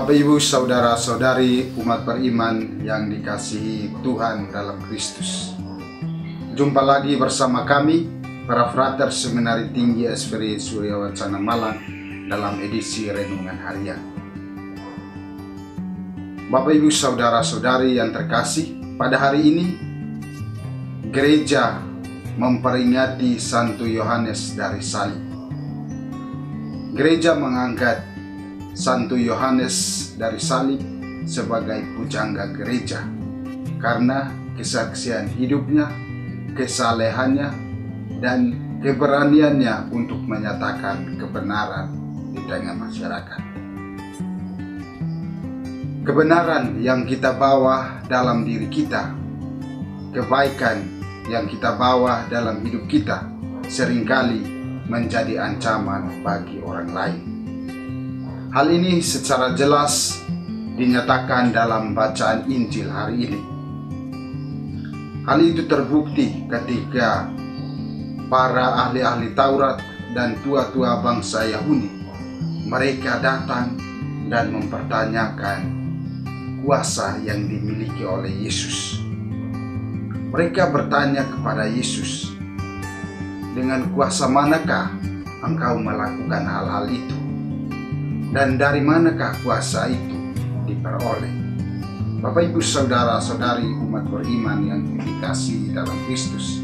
Bapak, Ibu, saudara-saudari umat beriman yang dikasihi Tuhan dalam Kristus. Jumpa lagi bersama kami, para frater Seminari Tinggi SPRI Surya Wacana Malang dalam edisi Renungan Harian. Bapak, Ibu, saudara-saudari yang terkasih, pada hari ini gereja memperingati Santo Yohanes dari Salib. Gereja mengangkat Santo Yohanes dari Salib sebagai pujangga gereja karena kesaksian hidupnya, kesalehannya, dan keberaniannya untuk menyatakan kebenaran di tengah masyarakat. Kebenaran yang kita bawa dalam diri kita, kebaikan yang kita bawa dalam hidup kita, seringkali menjadi ancaman bagi orang lain. Hal ini secara jelas dinyatakan dalam bacaan Injil hari ini. Hal itu terbukti ketika para ahli-ahli Taurat dan tua-tua bangsa Yahudi, mereka datang dan mempertanyakan kuasa yang dimiliki oleh Yesus. Mereka bertanya kepada Yesus, "Dengan kuasa manakah engkau melakukan hal-hal itu? Dan dari manakah kuasa itu diperoleh?" Bapak, Ibu, saudara-saudari umat beriman yang dikasihi dalam Kristus,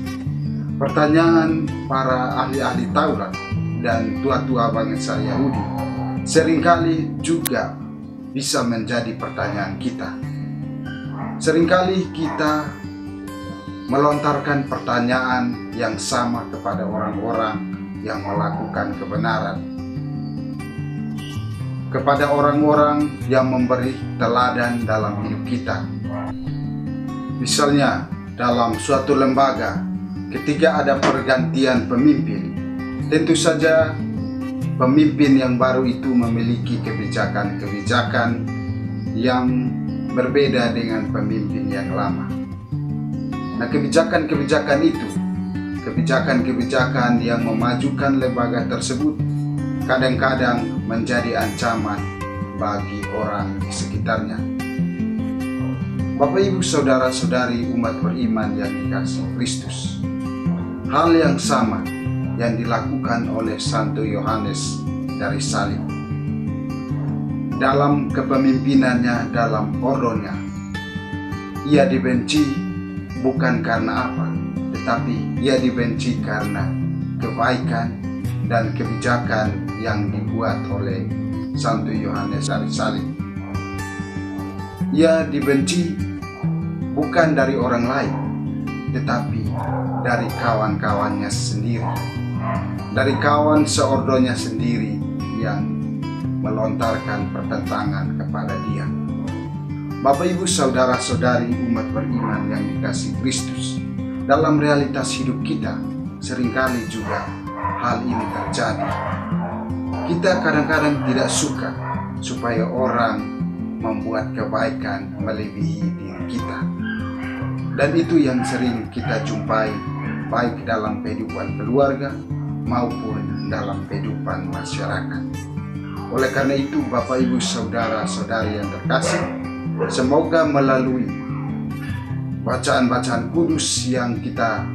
pertanyaan para ahli-ahli Taurat dan tua-tua bangsa Yahudi seringkali juga bisa menjadi pertanyaan kita. Seringkali kita melontarkan pertanyaan yang sama kepada orang-orang yang melakukan kebenaran, kepada orang-orang yang memberi teladan dalam hidup kita. Misalnya dalam suatu lembaga, ketika ada pergantian pemimpin, tentu saja pemimpin yang baru itu memiliki kebijakan-kebijakan yang berbeda dengan pemimpin yang lama. Nah, kebijakan-kebijakan itu, kebijakan-kebijakan yang memajukan lembaga tersebut, kadang-kadang menjadi ancaman bagi orang di sekitarnya. Bapak, Ibu, saudara-saudari umat beriman yang dikasihi Kristus, hal yang sama yang dilakukan oleh Santo Yohanes dari Salib. Dalam kepemimpinannya, dalam ordonya, ia dibenci bukan karena apa, tetapi ia dibenci karena kebaikan dan kebijakan yang dibuat oleh Santo Yohanes dari Salib. Ia dibenci bukan dari orang lain, tetapi dari kawan-kawannya sendiri, dari kawan seordonya sendiri yang melontarkan pertentangan kepada dia. Bapak, Ibu, saudara-saudari umat beriman yang dikasihi Kristus, dalam realitas hidup kita seringkali juga hal ini terjadi. Kita kadang-kadang tidak suka supaya orang membuat kebaikan melebihi diri kita. Dan itu yang sering kita jumpai baik dalam kehidupan keluarga maupun dalam kehidupan masyarakat. Oleh karena itu, Bapak, Ibu, saudara-saudari yang terkasih, semoga melalui bacaan-bacaan kudus yang kita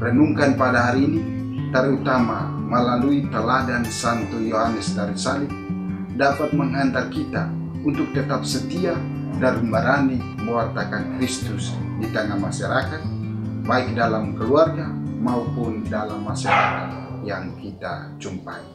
renungkan pada hari ini, terutama melalui teladan Santo Yohanes dari Salib, dapat menghantar kita untuk tetap setia dan berani mewartakan Kristus di tengah masyarakat, baik dalam keluarga maupun dalam masyarakat yang kita jumpai.